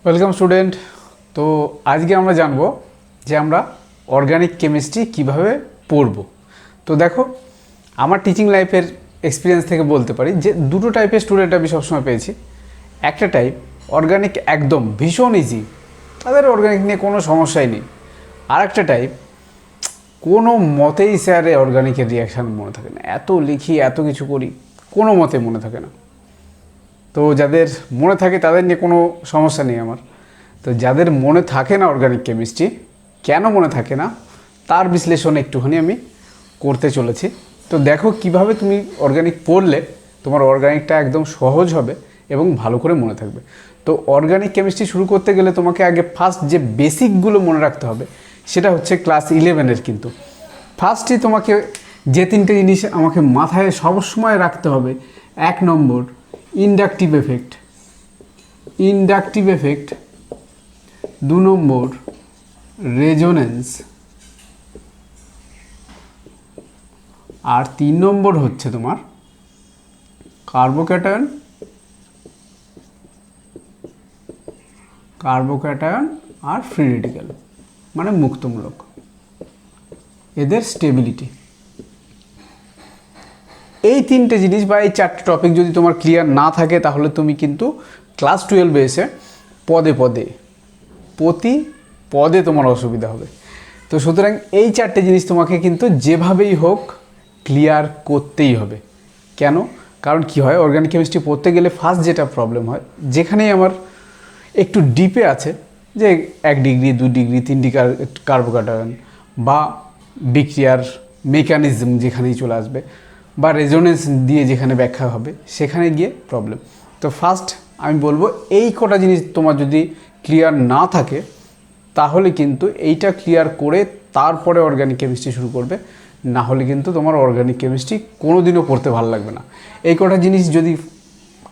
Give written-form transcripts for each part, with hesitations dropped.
Welcome student. তো আজকে আমরা জানবো যে আমরা অর্গানিক কেমিস্ট্রি কিভাবে পড়ব। তো দেখো, আমার টিচিং লাইফের এক্সপিরিয়েন্স থেকে বলতে পারি যে দুটো টাইপের স্টুডেন্ট আমি সবসময় পেয়েছি। একটা টাইপ অর্গানিক একদম ভীষণ ইজি, তাদের অর্গানিক নিয়ে কোনো সমস্যাই নেই। আর একটা টাইপ কোনো মতেই স্যারে অর্গানিকের রিয়াকশান মনে থাকে না, এত লিখি এত কিছু করি কোনো মতে মনে থাকে না। তো যাদের মনে থাকে তাদের নিয়ে কোনো সমস্যা নেই আমার। তো যাদের মনে থাকে না অর্গানিক কেমিস্ট্রি, কেন মনে থাকে না তার বিশ্লেষণ একটুখানি আমি করতে চলেছি। তো দেখো কিভাবে তুমি অর্গানিক পড়লে তোমার অর্গানিকটা একদম সহজ হবে এবং ভালো করে মনে থাকবে। তো অর্গানিক কেমিস্ট্রি শুরু করতে গেলে তোমাকে আগে ফার্স্ট যে বেসিকগুলো মনে রাখতে হবে সেটা হচ্ছে ক্লাস 11-এর। কিন্তু ফার্স্টই তোমাকে যে তিনটে জিনিস আমাকে মাথায় সবসময় রাখতে হবে, 1 নম্বর ইন্ডাকটিভ এফেক্ট, 2 নম্বর রেজোনেন্স, আর 3 নম্বর হচ্ছে তোমার কার্বোক্যাটায়ন আর ফ্রি রেডিক্যাল মানে মুক্তমূলক, এদের স্টেবিলিটি। এই তিনটে জিনিস বা এই চারটে টপিক যদি তোমার ক্লিয়ার না থাকে তাহলে তুমি কিন্তু ক্লাস 12-এ এসে প্রতি পদে তোমার অসুবিধা হবে। তো সুতরাং এই চারটে জিনিস তোমাকে কিন্তু যেভাবেই হোক ক্লিয়ার করতেই হবে। কেন? কারণ কি হয়, অর্গানিক কেমিস্ট্রি পড়তে গেলে ফার্স্ট যেটা প্রবলেম হয়, যেখানেই আমার একটু ডিপে আছে যে 1 ডিগ্রি 2 ডিগ্রি 3 ডিগ্রি কার্বোক্যাটায়ন বা বিক্রিয়ার মেকানিজম যেখানেই চলে আসবে বা রেজোনেন্স দিয়ে যেখানে ব্যাখ্যা হবে সেখানে গিয়ে প্রবলেম। তো ফার্স্ট আমি বলবো এই কটা জিনিস তোমার যদি ক্লিয়ার না থাকে তাহলে কিন্তু এইটা ক্লিয়ার করে তারপরে অর্গানিক কেমিস্ট্রি শুরু করবে, না হলে কিন্তু তোমার অর্গানিক কেমিস্ট্রি কোনো দিনও পড়তে ভালো লাগবে না। এই কটা জিনিস যদি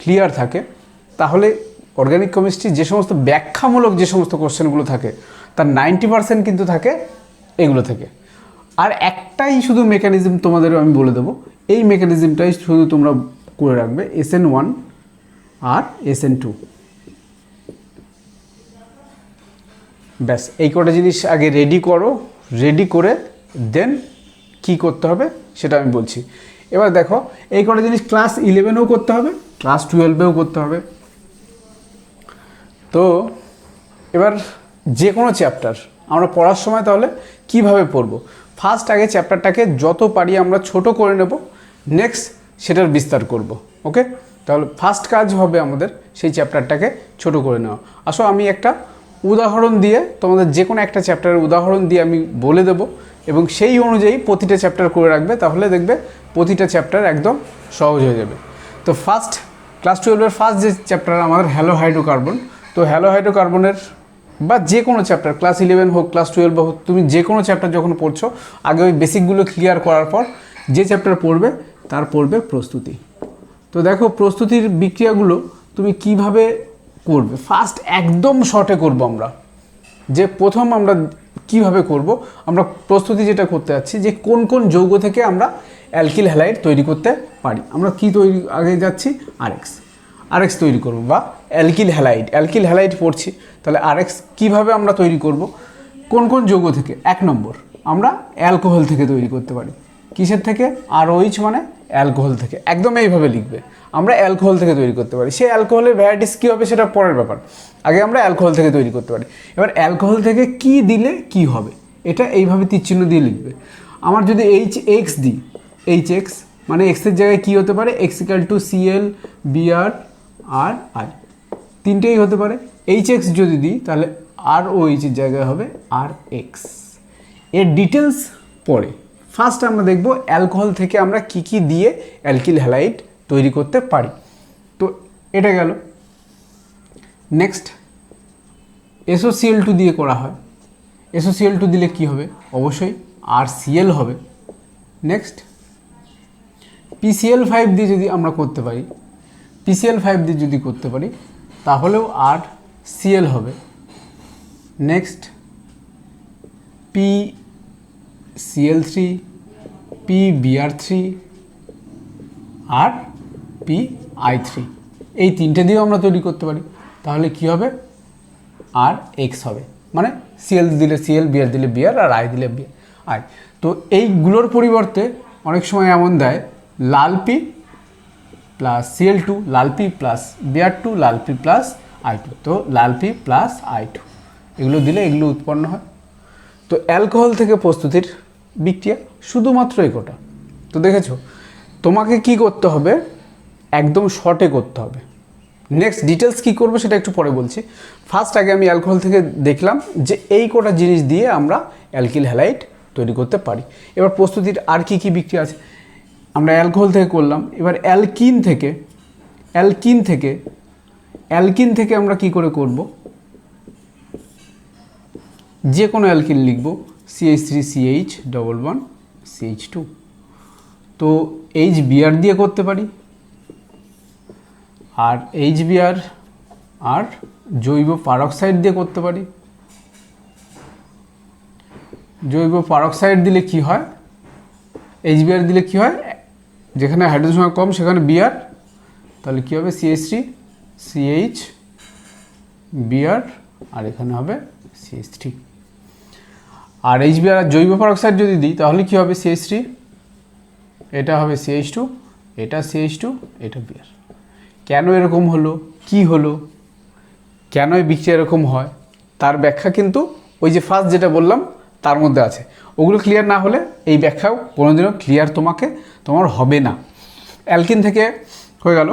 ক্লিয়ার থাকে তাহলে অর্গানিক কেমিস্ট্রি যে সমস্ত ব্যাখ্যামূলক যে সমস্ত কোশ্চেনগুলো থাকে তার 90% কিন্তু থাকে এগুলো থেকে। আর একটাই শুধু মেকানিজম তোমাদের আমি বলে দেবো, এই মেকানিজমটাই শুধু তোমরা করে রাখবে, SN1 আর SN2। ব্যাস এই কটা জিনিস আগে রেডি করো, রেডি করে দেন কি করতে হবে সেটা আমি বলছি। এবার দেখো, এই কটা জিনিস ক্লাস 11-এও করতে হবে, ক্লাস 12-এও করতে হবে। তো এবার যে কোনো চ্যাপ্টার আমরা পড়ার সময় তাহলে কিভাবে পড়ব, ফার্স্ট আগে চ্যাপ্টারটাকে যত পারি আমরা ছোট করে নেব, নেক্সট সেটার বিস্তার করব। ওকে, তাহলে ফার্স্ট কাজ হবে আমাদের সেই চ্যাপ্টারটাকে ছোট করে নেওয়া। আসো আমি একটা উদাহরণ দিয়ে তোমাদের যে কোনো একটা চ্যাপ্টারের উদাহরণ দিয়ে আমি বলে দেব এবং সেই অনুযায়ী প্রতিটা চ্যাপ্টার করে রাখবে, তাহলে দেখবে প্রতিটা চ্যাপ্টার একদম সহজ হয়ে যাবে। তো ফার্স্ট ক্লাস 12-এর ফার্স্ট যে চ্যাপ্টার আমাদের হ্যালো হাইড্রোকার্বন। তো হ্যালো হাইড্রোকার্বনের বা যে কোনো চ্যাপ্টার ক্লাস 11 হোক ক্লাস 12 হোক, তুমি যে কোনো চ্যাপ্টার যখন পড়ছো আগে ওই বেসিকগুলো ক্লিয়ার করার পর যে চ্যাপ্টার পড়বে তার পড়বে প্রস্তুতি। তো দেখো প্রস্তুতির বিক্রিয়াগুলো তুমি কিভাবে করবে, ফার্স্ট একদম শর্টে করব আমরা। যে প্রথম আমরা কিভাবে করব, আমরা প্রস্তুতি যেটা করতে যাচ্ছি যে কোন কোন যৌগ থেকে আমরা অ্যালকিল হ্যালাইড তৈরি করতে পারি। আমরা কি তৈরি আগে যাচ্ছি, আরএক্স তৈরি করব বা অ্যালকিল হ্যালাইড পড়ছি, তাহলে আরএক্স কীভাবে আমরা তৈরি করব, কোন কোন যৌগ থেকে। 1 নম্বর আমরা অ্যালকোহল থেকে তৈরি করতে পারি। কিসের থেকে? ROH মানে অ্যালকোহল থেকে, একদম এইভাবে লিখবে, আমরা অ্যালকোহল থেকে তৈরি করতে পারি। সেই অ্যালকোহলের ভ্যারাইটিস কী হবে সেটা পরের ব্যাপার, আগে আমরা অ্যালকোহল থেকে তৈরি করতে পারি। এবার অ্যালকোহল থেকে কি দিলে কি হবে এটা এইভাবে তীরচিহ্ন দিয়ে লিখবে। আমার যদি HX দিই, HX মানে এক্সের জায়গায় কী হতে পারে, X = Cl Br R I, তিনটেই হতে পারে। HX যদি দিই তাহলে ROH এর জায়গায় হবে RX। এর ডিটেলস পরে, ফার্স্ট আমরা দেখব অ্যালকোহল থেকে আমরা কি কি দিয়ে অ্যালকিল হ্যালাইড তৈরি করতে পারি। তো এটা গেল। নেক্সট SOCl2 দিয়ে করা হয়। SOCl2 দিলে কি হবে, অবশ্যই RCl হবে। নেক্সট PCl5 দিয়ে যদি আমরা করতে পারি, তাহলেও RCl হবে। নেক্সট PCl3, PBr3 আর PI3, এই তিনটে দিয়েও আমরা তৈরি করতে পারি। তাহলে কি হবে, আর এক্স হবে, মানে সিএল দিলে সিএল, বিআর দিলে বিআর, আর আই দিলে বিআর আই। তো এইগুলোর পরিবর্তে অনেক সময় এমন দেয় লাল পি প্লাস সিএল টু, লাল পি প্লাস বিআর টু, লাল পি প্লাস আই টু। তো লাল পি প্লাস আই টু এগুলো দিলে এগুলো উৎপন্ন হয়। তো অ্যালকোহল থেকে প্রস্তুতির বিক্রিয়া শুধুমাত্র এই কটা। তো দেখেছো, তোমাকে কি করতে হবে, একদম শর্টে করতে হবে। নেক্সট ডিটেলস কী করবো সেটা একটু পরে বলছি। ফার্স্ট আগে আমি অ্যালকোহল থেকে দেখলাম যে এই কটা জিনিস দিয়ে আমরা অ্যালকিল হ্যালাইড তৈরি করতে পারি। এবার প্রস্তুতির আর কি কি বিক্রিয়া আছে আমরা অ্যালকোহল থেকে করলাম। এবার অ্যালকিন থেকে আমরা কি করে করব, যে কোনো অ্যালকিন লিখব CH3CH ডবল বন্ড CH2। তো HBr দিয়ে করতে পারি, আর HBr আর জৈব পারক্সাইড দিয়ে করতে পারি। জৈব পারক্সাইড দিলে কি হয়, HBr দিলে কি হয়, যেখানে হাইড্রোজেন সংখ্যা কম সেখানে বিআর, তাহলে কি হবে CH3CH বিআর, আর এখানে হবে CH3। আর HBr আর জৈব পারক্সাইড যদি দিই তাহলে কি হবে, CH3, এটা হবে CH2, এটা CH2, এটা বিআর। কেন এরকম হলো, কি হলো, কেন এই বিক্রিয়া এরকম হয় তার ব্যাখ্যা কিন্তু ওই যে ফার্স্ট যেটা বললাম তার মধ্যে আছে। ওগুলো ক্লিয়ার না হলে এই ব্যাখ্যাও কোনোদিনও ক্লিয়ার তোমার হবে না। অ্যালকিন থেকে হয়ে গেল।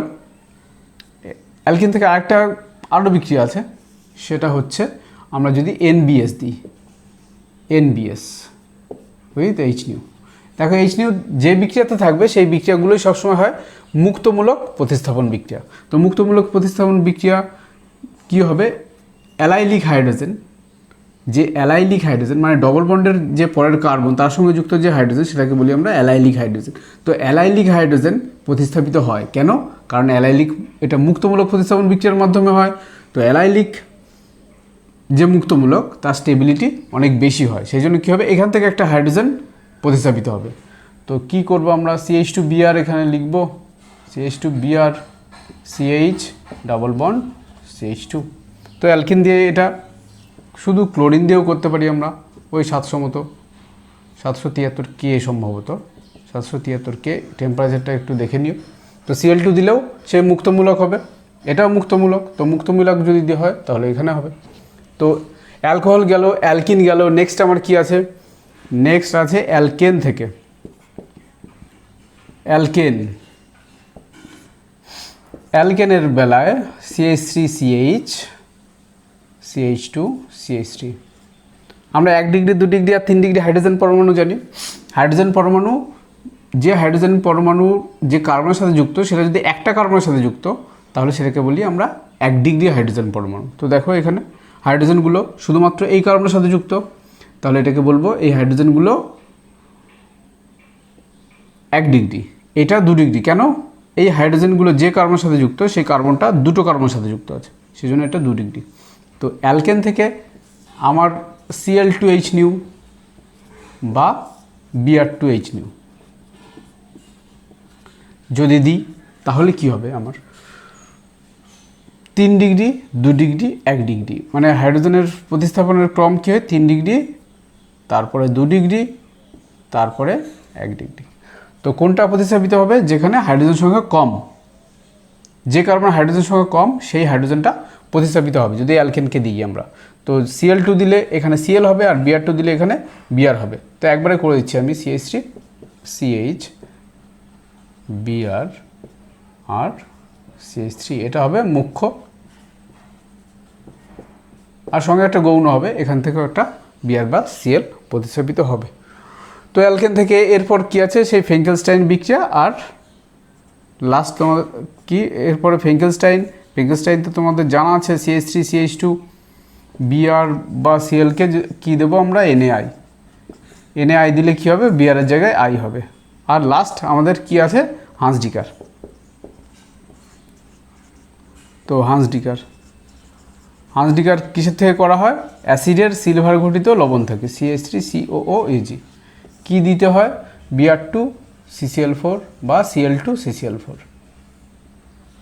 অ্যালকিন থেকে আরও বিক্রিয়া আছে, সেটা হচ্ছে আমরা যদি NBS দিই, NBS উইথ HNU। দেখো HNU যে বিক্রিয়াতে থাকবে সেই বিক্রিয়াগুলোই সবসময় হয় মুক্তমূলক প্রতিস্থাপন বিক্রিয়া। তো মুক্তমূলক প্রতিস্থাপন বিক্রিয়া কি হবে, অ্যালাইলিক হাইড্রোজেন, যে অ্যালাইলিক হাইড্রোজেন মানে ডবল বন্ডের যে পরের কার্বন তার সঙ্গে যুক্ত যে হাইড্রোজেন সেটাকে বলি আমরা অ্যালাইলিক হাইড্রোজেন। তো অ্যালাইলিক হাইড্রোজেন প্রতিস্থাপিত হয় কেন, কারণ অ্যালাইলিক এটা মুক্তমূলক প্রতিস্থাপন বিক্রিয়ার মাধ্যমে হয়। তো অ্যালাইলিক যে মুক্তমূলক তার স্টেবিলিটি অনেক বেশি হয়, সেই জন্য কী হবে, এখান থেকে একটা হাইড্রোজেন প্রতিস্থাপিত হবে। তো কি করব আমরা, CH2Br এখানে লিখব, CH2Br CH double bond CH2। তো অ্যালকিন দিয়ে এটা শুধু ক্লোরিন দিয়েও করতে পারি আমরা, ওই 700 মতো, 773 কে সম্ভবত, 773 কে, টেম্পারেচারটা একটু দেখে নিও। তো Cl2 দিলেও সে মুক্তমূলক হবে, এটাও মুক্তমূলক। তো মুক্তমূলক যদি দিয়ে হয় তাহলে এখানে হবে। তো অ্যালকোহল গেল, অ্যালকিন গেল, নেক্সট আমার কি আছে, নেক্সট আছে অ্যালকেন থেকে। অ্যালকেনের বেলায় CH3CH CH2 CH3, আমরা 1 ডিগ্রি 2 ডিগ্রি আর 3 ডিগ্রি হাইড্রোজেন পরমাণু জানি। হাইড্রোজেন পরমাণু যে কার্বনের সাথে যুক্ত সেটা যদি একটা কার্বনের সাথে যুক্ত তাহলে সেটাকে বলি আমরা 1 ডিগ্রি হাইড্রোজেন পরমাণু। তো দেখো এখানে হাইড্রোজেনগুলো শুধুমাত্র এই কার্বনের সাথে যুক্ত, তাহলে এটাকে বলবো এই হাইড্রোজেনগুলো 1 ডিগ্রি, এটা 2 ডিগ্রি। কেন, এই হাইড্রোজেনগুলো যে কার্বনের সাথে যুক্ত সেই কার্বনটা দুটো কার্বনের সাথে যুক্ত আছে, সেই জন্য এটা 2 ডিগ্রি। তো অ্যালকেন থেকে আমার Cl2HNu বা Br2HNu যদি দিই তাহলে কি হবে, আমার 3 ডিগ্রি 2 ডিগ্রি 1 ডিগ্রি, মানে হাইড্রোজেনের প্রতিস্থাপনের ক্রম কী হয়, 3 ডিগ্রি, তারপরে 2 ডিগ্রি, তারপরে 1 ডিগ্রি। তো কোনটা প্রতিস্থাপিত হবে, যেখানে হাইড্রোজেন সংখ্যা কম, যে কার্বনের হাইড্রোজেন সংখ্যা কম সেই হাইড্রোজেনটা প্রতিস্থাপিত হবে যদি অ্যালকেনকে দিই আমরা। তো Cl2 দিলে এখানে Cl হবে, আর Br2 দিলে এখানে Br হবে। তো একবারে করে দিচ্ছি আমি, CH3CH Br আর CH3, এটা হবে মুখ্য, আর সঙ্গে একটা গৌণ হবে, এখান থেকেও একটা Br বা Cl প্রতিস্থাপিত হবে। তো অ্যালকেন থেকে এরপর কি আছে, সেই ফেঙ্কেলস্টাইন বিক্রিয়া। আর লাস্ট তোমাদের কি, এরপরে ফেঙ্কেলস্টাইন তো তোমাদের জানা আছে, CH3CH2 Br বা Clকে কি দেবো আমরা, NaI দিলে কি হবে, Br এর জায়গায় I হবে। আর লাস্ট আমাদের কি আছে, হান্সডিকার। তো হান্সডিকার কিসের থেকে করা হয়, অ্যাসিডের সিলভার ঘটিত লবণ থেকে, CH3COOAg। কি দিতে হয়, Br2 CCl4 বা Cl2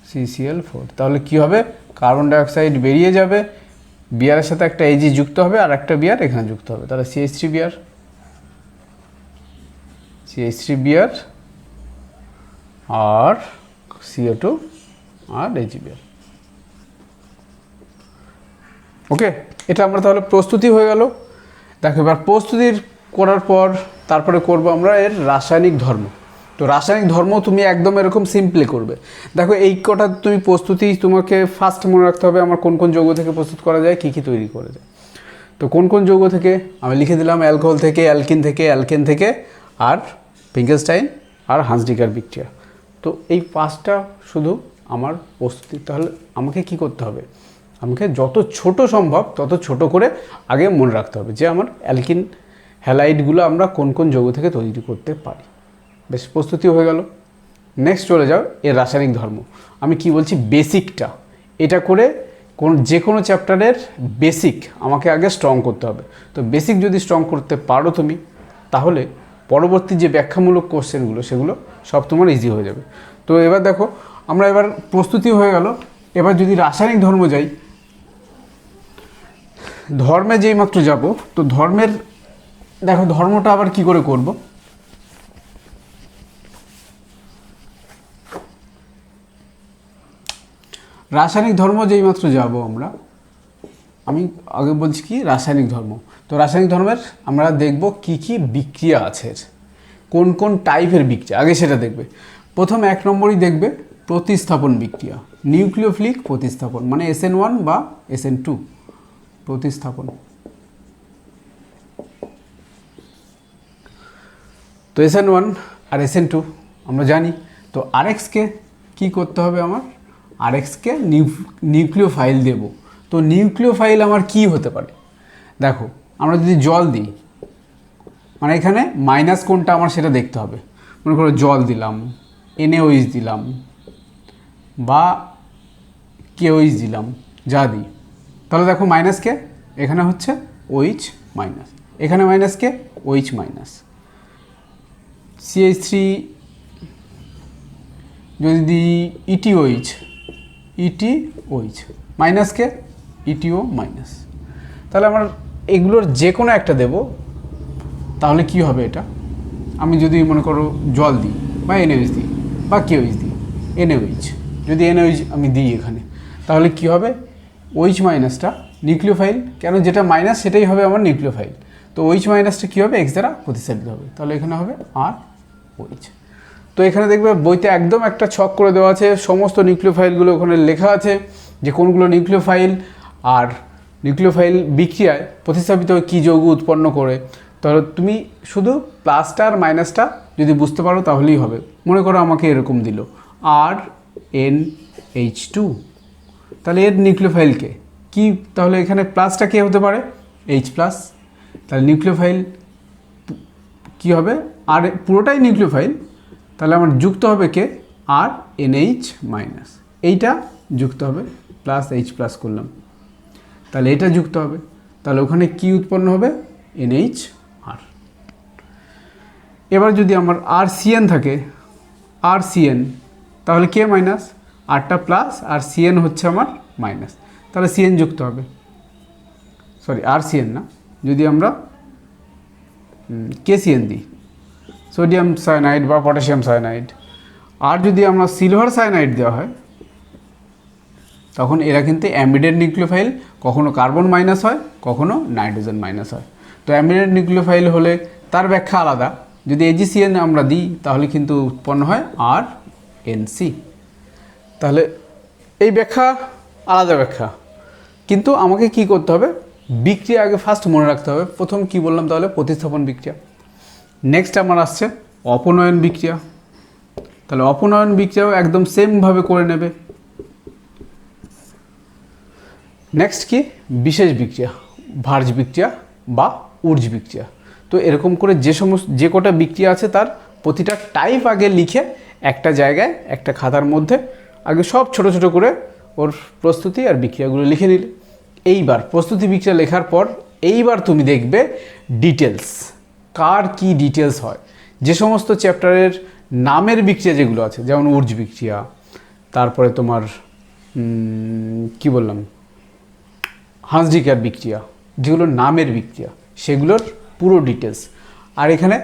CCl4। তাহলে কি হবে, কার্বন ডাইঅক্সাইড বেরিয়ে যাবে, বিয়ারের সাথে একটা এজি যুক্ত হবে আর একটা বিয়ার এখানে যুক্ত হবে, তাহলে CH3 বিয়ার, CH3 বিয়ার আর CO2 আর এজি বিয়ার। ওকে, এটা আমরা তাহলে প্রস্তুতি হয়ে গেল। দেখো এবার প্রস্তুতির করার পর তারপরে করব আমরা এর রাসায়নিক ধর্ম। তো রাসায়নিক ধর্ম তুমি একদম এরকম সিম্পলি করবে। দেখো এই কটা তুমি প্রস্তুতি তোমাকে ফার্স্ট মনে রাখতে হবে আমার কোন কোন যৌগ থেকে প্রস্তুত করা যায়, কী কী তৈরি করা যায়। তো কোন কোন যৌগ থেকে আমি লিখে দিলাম, অ্যালকোহল থেকে, অ্যালকিন থেকে, অ্যালকেন থেকে, আর ফিঙ্কেলস্টাইন আর হান্সডিকার বিক্রিয়া। তো এই পাঁচটা শুধু আমার প্রস্তুতি। তাহলে আমাকে কি করতে হবে, আমাকে যত ছোট সম্ভব তত ছোট করে আগে মনে রাখতে হবে যে আমার অ্যালকিন হ্যালাইডগুলো আমরা কোন কোন যৌগ থেকে তৈরি করতে পারি। বেশ, প্রস্তুতি হয়ে গেল। নেক্সট চলে যাও এর রাসায়নিক ধর্ম। আমি কি বলছি, বেসিকটা। এটা করে যে কোনো চ্যাপ্টারের বেসিক আমাকে আগে স্ট্রং করতে হবে। তো বেসিক যদি স্ট্রং করতে পারো তুমি, তাহলে পরবর্তী যে ব্যাখ্যামূলক কোশ্চেনগুলো সেগুলো সব তোমার ইজি হয়ে যাবে। তো এবার দেখো আমরা এবার প্রস্তুতি হয়ে গেল। এবার যদি রাসায়নিক ধর্ম যাই, ধর্মে যেই মাত্র যাব, তো ধর্মের দেখো ধর্মটা আবার কি করে করব। রাসায়নিক ধর্ম যেই মাত্র যাব আমি আগে বলছি কি রাসায়নিক ধর্ম। তো রাসায়নিক ধর্মের আমরা দেখব কি কি বিক্রিয়া আছে, কোন কোন টাইপের বিক্রিয়া আগে সেটা দেখবে। প্রথম 1 নম্বরই দেখবে প্রতিস্থাপন বিক্রিয়া, নিউক্লিওফিলিক প্রতিস্থাপন, মানে SN1 বা SN2 প্রতিস্থাপন। তো SN1 আর SN2 আমরা জানি। তো RXকে কি করতে হবে, আমার RXকে নিউক্লিওফাইল দেব। তো নিউক্লিওফাইল আমার কি হতে পারে, দেখো আমরা যদি জল দিই, মানে এখানে মাইনাস কোনটা আমার সেটা দেখতে হবে। মনে করো জল দিলাম, NaOH দিলাম বা KOH দিলাম, যা দিই, তাহলে দেখো মাইনাসকে এখানে হচ্ছে OH মাইনাস, এখানে মাইনাসকে OH মাইনাস। CH3 যদি দিই ETOH, ETOH মাইনাসকে ETO মাইনাস। তাহলে আমার এগুলোর যে কোনো একটা দেব, তাহলে কি হবে এটা, আমি যদি মনে করো জল দিই বা NaOH দিই বা KOH দিই, NaOH যদি NaOH আমি দিই এখানে, তাহলে কি হবে, OH মাইনাসটা নিউক্লিওফাইল, কেন যেটা মাইনাস সেটাই হবে আমার নিউক্লিওফাইল। তো OH মাইনাসটা কী হবে, X দ্বারা প্রতিস্থাপিত হবে, তাহলে এখানে হবে ROH। তো এখানে দেখবে বইতে একদম একটা ছক করে দেওয়া আছে, সমস্ত নিউক্লিওফাইলগুলো ওখানে লেখা আছে যে কোনগুলো নিউক্লিওফাইল আর নিউক্লিওফাইল বিক্রিয়ায় প্রতিস্থাপিত হয়ে কী যৌগ উৎপন্ন করে। তাহলে তুমি শুধু প্লাসটা আর মাইনাসটা যদি বুঝতে পারো তাহলেই হবে। মনে করো আমাকে এরকম দিল RNH2, তাহলে এর নিউক্লিওফাইলকে কি, তাহলে এখানে প্লাসটা কে হতে পারে, H প্লাস। তাহলে নিউক্লিওফাইল কি হবে, আর পুরোটাই নিউক্লিওফাইল, তাহলে আমার যুক্ত হবে কে, RNH মাইনাস, এইটা যুক্ত হবে প্লাস H প্লাস করলাম, তাহলে এটা যুক্ত হবে, তাহলে ওখানে কি উৎপন্ন হবে, NHR। এবার যদি আমার RCN থাকে, RCN, তাহলে কে মাইনাস, আরটা প্লাস আর CN হচ্ছে আমার মাইনাস, তাহলে CN যুক্ত হবে, সরি RCN না, যদি আমরা KCN দিই, সোডিয়াম সায়ানাইড বা পটাশিয়াম সায়ানাইড। আর যদি আমরা সিলভার সায়ানাইড দেওয়া হয়, তখন এরা কিন্তু অ্যামিডেড নিউক্লিওফাইল, কখনো কার্বন মাইনাস হয়, কখনো নাইট্রোজেন মাইনাস হয়। তো অ্যামিডেড নিউক্লিওফাইল হলে তার ব্যাখ্যা আলাদা, যদি AgCN আমরা দিই তাহলে কিন্তু উৎপন্ন হয় RNC। তাহলে এই ব্যাখ্যা আলাদা ব্যাখ্যা, কিন্তু আমাকে কি করতে হবে, বিক্রিয়া আগে ফার্স্ট মনে রাখতে হবে। প্রথম কি বললাম তাহলে, প্রতিস্থাপন বিক্রিয়া। নেক্সট আমার আসছে অপনয়ন বিক্রিয়া, তাহলে অপনয়ন বিক্রিয়াও একদম সেমভাবে করে নেবে। নেক্সট কি, বিশেষ বিক্রিয়া, ভার্জ বিক্রিয়া বা উর্জ বিক্রিয়া। তো এরকম করে যে কটা বিক্রিয়া আছে তার প্রতিটা টাইপ আগে লিখে একটা জায়গায় একটা খাতার মধ্যে আগে সব ছোট ছোট করে ওর প্রস্তুতি আর বিক্রিয়াগুলো লিখে নিলে, এইবার প্রস্তুতি বিক্রিয়া লেখার পর এইবার তুমি দেখবে ডিটেলস, কার কি ডিটেলস হয়। যে সমস্ত চ্যাপ্টারের নামের বিক্রিয়া যেগুলো আছে, যেমন উর্জ বিক্রিয়া, তারপরে তোমার কি বললাম, হান্সডিকার বিক্রিয়া, যেগুলো নামের বিক্রিয়া, সেগুলোর পুরো ডিটেলস। আর এখানে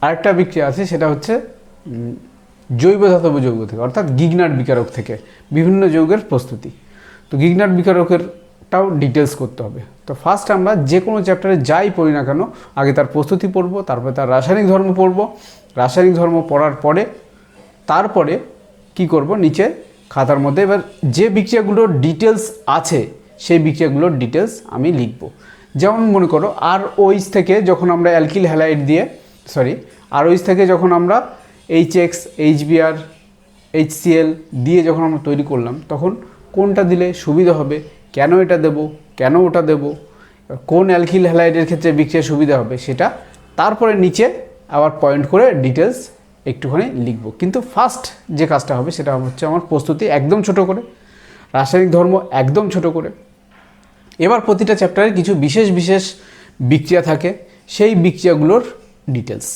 আরেকটা বিক্রিয়া আছে, সেটা হচ্ছে জৈব ধাতব যৌগ থেকে, অর্থাৎ গিগনার্ড বিকারক থেকে বিভিন্ন যৌগের প্রস্তুতি। তো গিগনার্ড বিকারকেরটাও ডিটেলস করতে হবে। তো ফার্স্ট আমরা যে কোনো চ্যাপ্টারে যাই পড়ি না কেন, আগে তার প্রস্তুতি পড়ব, তারপরে তার রাসায়নিক ধর্ম পড়ব। রাসায়নিক ধর্ম পড়ার পরে তারপরে কি করব, নিচে খাতার মধ্যে এবার যে বিক্রিয়াগুলোর ডিটেলস আছে সেই বিক্রিয়াগুলোর ডিটেলস আমি লিখব। যেমন মনে করো ROH থেকে যখন আমরা অ্যালকিল হ্যালাইড দিয়ে ROH থেকে যখন আমরা HX, HBr, HCl দিয়ে যখন আমরা তৈরি করলাম, তখন কোনটা দিলে সুবিধা হবে, কেন এটা দেব, কেন ওটা দেব, কোন অ্যালকিল হ্যালাইডের ক্ষেত্রে বিক্রিয়া সুবিধা হবে, সেটা তারপরে নিচে আবার পয়েন্ট করে ডিটেলস একটুখানি লিখব। কিন্তু ফার্স্ট যে কাজটা হবে সেটা হচ্ছে আমার প্রস্তুতি একদম ছোট করে, রাসায়নিক ধর্ম একদম ছোট করে। এবার প্রতিটা চ্যাপ্টারে কিছু বিশেষ বিশেষ বিক্রিয়া থাকে, সেই বিক্রিয়াগুলোর ডিটেলস।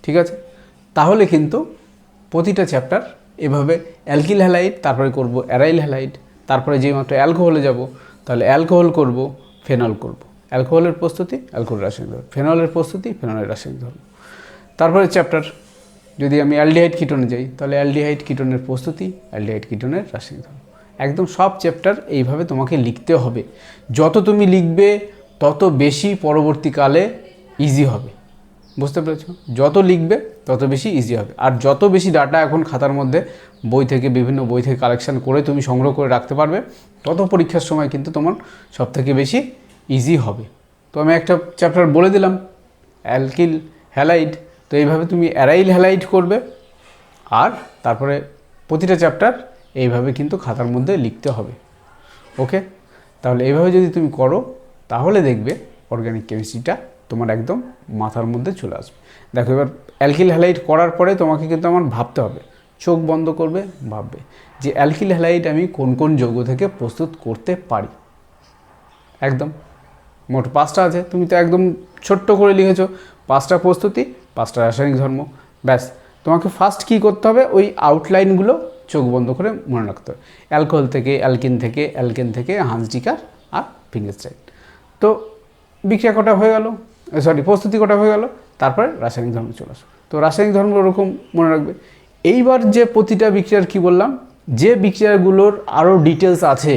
ঠিক আছে, তাহলে কিন্তু প্রতিটা চ্যাপ্টার এভাবে অ্যালকিল হ্যালাইড, তারপরে করব অ্যারাইল হ্যালাইড, তারপরে যেই মাত্র অ্যালকোহলে যাব তাহলে অ্যালকোহল করব, ফেনল করব। অ্যালকোহলের প্রস্তুতি, অ্যালকোহলের রাসায়নিক ধর্ম, ফেনলের প্রস্তুতি, ফেনলের রাসায়নিক ধর্ম। তারপরে চ্যাপ্টার যদি আমি অ্যালডিহাইড কিটোনে যাই তাহলে অ্যালডিহাইড কিটোনের প্রস্তুতি, অ্যালডিহাইড কিটোনের রাসায়নিক ধর্ম। একদম সব চ্যাপ্টার এইভাবে তোমাকে লিখতে হবে। যত তুমি লিখবে তত বেশি পরবর্তীকালে ইজি হবে, বুঝতে পেরেছ? যত লিখবে তত বেশি ইজি হবে। আর যত বেশি ডাটা এখন খাতার মধ্যে বই থেকে, বিভিন্ন বই থেকে কালেকশন করে তুমি সংগ্রহ করে রাখতে পারবে, তত পরীক্ষার সময় কিন্তু তোমার সবথেকে বেশি ইজি হবে। তো আমি একটা চ্যাপ্টার বলে দিলাম অ্যালকিল হ্যালাইড, তো এইভাবে তুমি অ্যারাইল হ্যালাইড করবে। আর তারপরে প্রতিটা চ্যাপ্টার এইভাবে কিন্তু খাতার মধ্যে লিখতে হবে। ওকে, তাহলে এইভাবে যদি তুমি করো তাহলে দেখবে অর্গানিক কেমিস্ট্রিটা তোমার একদম মাথার মধ্যে চলে আসবে। দেখো, এবার অ্যালকিল হ্যালাইড করার পরে তোমাকে কিন্তু আমার ভাবতে হবে, চোখ বন্ধ করবে, ভাববে যে অ্যালকিল হ্যালাইড আমি কোন কোন যৌগ থেকে প্রস্তুত করতে পারি। একদম মোট 5টা আছে, তুমি তো একদম ছোট্ট করে লিখেছো 5টা প্রস্তুতি, 5টা রাসায়নিক ধর্ম। ব্যাস, তোমাকে ফার্স্ট কী করতে হবে, ওই আউটলাইনগুলো চোখ বন্ধ করে মনে রাখতে হবে। অ্যালকোহল থেকে, অ্যালকেন থেকে হান্সডিকার আর ফিঙ্গারস্টাইন। তো বিক্রিয়া কটা হয়ে গেল, প্রস্তুতি কটা হয়ে গেল, তারপরে রাসায়নিক ধর্ম চলে আসো। তো রাসায়নিক ধর্ম ওরকম মনে রাখবে। এইবার যে প্রতিটা বিক্রিয়ার কি বললাম, যে বিক্রিয়াগুলোর আরও ডিটেলস আছে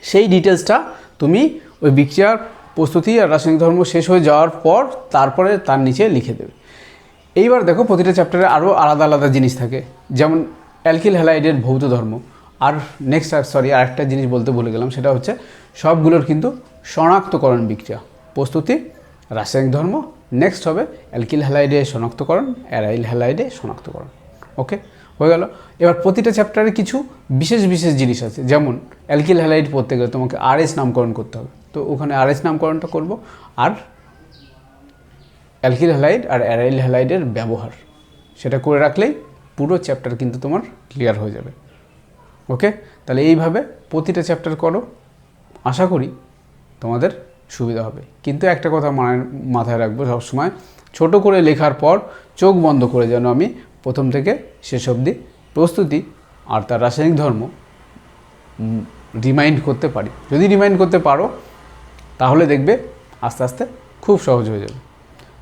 সেই ডিটেলসটা তুমি ওই বিক্রিয়ার প্রস্তুতি আর রাসায়নিক ধর্ম শেষ হয়ে যাওয়ার পর তারপরে তার নিচে লিখে দেবে। এইবার দেখো, প্রতিটা চ্যাপ্টারে আরও আলাদা আলাদা জিনিস থাকে, যেমন অ্যালকিল হ্যালাইডের ভৌত ধর্ম। আর নেক্সট আরেকটা জিনিস বলতে ভুলে গেলাম, সেটা হচ্ছে সবগুলোর কিন্তু শনাক্তকরণ বিক্রিয়া, প্রস্তুতি, রাসায়নিক ধর্ম, নেক্সট হবে অ্যালকিল হ্যালাইডে শনাক্তকরণ, অ্যারাইল হ্যালাইডে শনাক্তকরণ। ওকে, হয়ে গেল। এবার প্রতিটা চ্যাপ্টারে কিছু বিশেষ বিশেষ জিনিস আছে, যেমন অ্যালকিল হ্যালাইড পড়তে গেলে তোমাকে RS নামকরণ করতে হবে, তো ওখানে RS নামকরণটা করব। আর অ্যালকিল হ্যালাইড আর অ্যারাইল হ্যালাইডের ব্যবহার সেটা করে রাখলেই পুরো চ্যাপ্টার কিন্তু তোমার ক্লিয়ার হয়ে যাবে। ওকে, তাহলে এইভাবে প্রতিটা চ্যাপ্টার করো, আশা করি তোমাদের সুবিধা হবে। কিন্তু একটা কথা মাথায় রাখবো সবসময়, ছোট করে লেখার পর চোখ বন্ধ করে যেন আমি প্রথম থেকে শেষ অবধি প্রস্তুতি আর তার রাসায়নিক ধর্ম রিমাইন্ড করতে পারি। যদি রিমাইন্ড করতে পারো তাহলে দেখবে আস্তে আস্তে খুব সহজ হয়ে যাবে।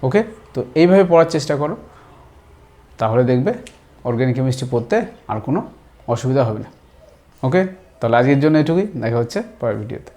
ওকে, তো এইভাবে পড়ার চেষ্টা করো, তাহলে দেখবে অর্গানিক কেমিস্ট্রি পড়তে আর কোনো অসুবিধা হবে না। ওকে, তাহলে আজকের জন্য এটুকুই, দেখা হচ্ছে পরের ভিডিওতে।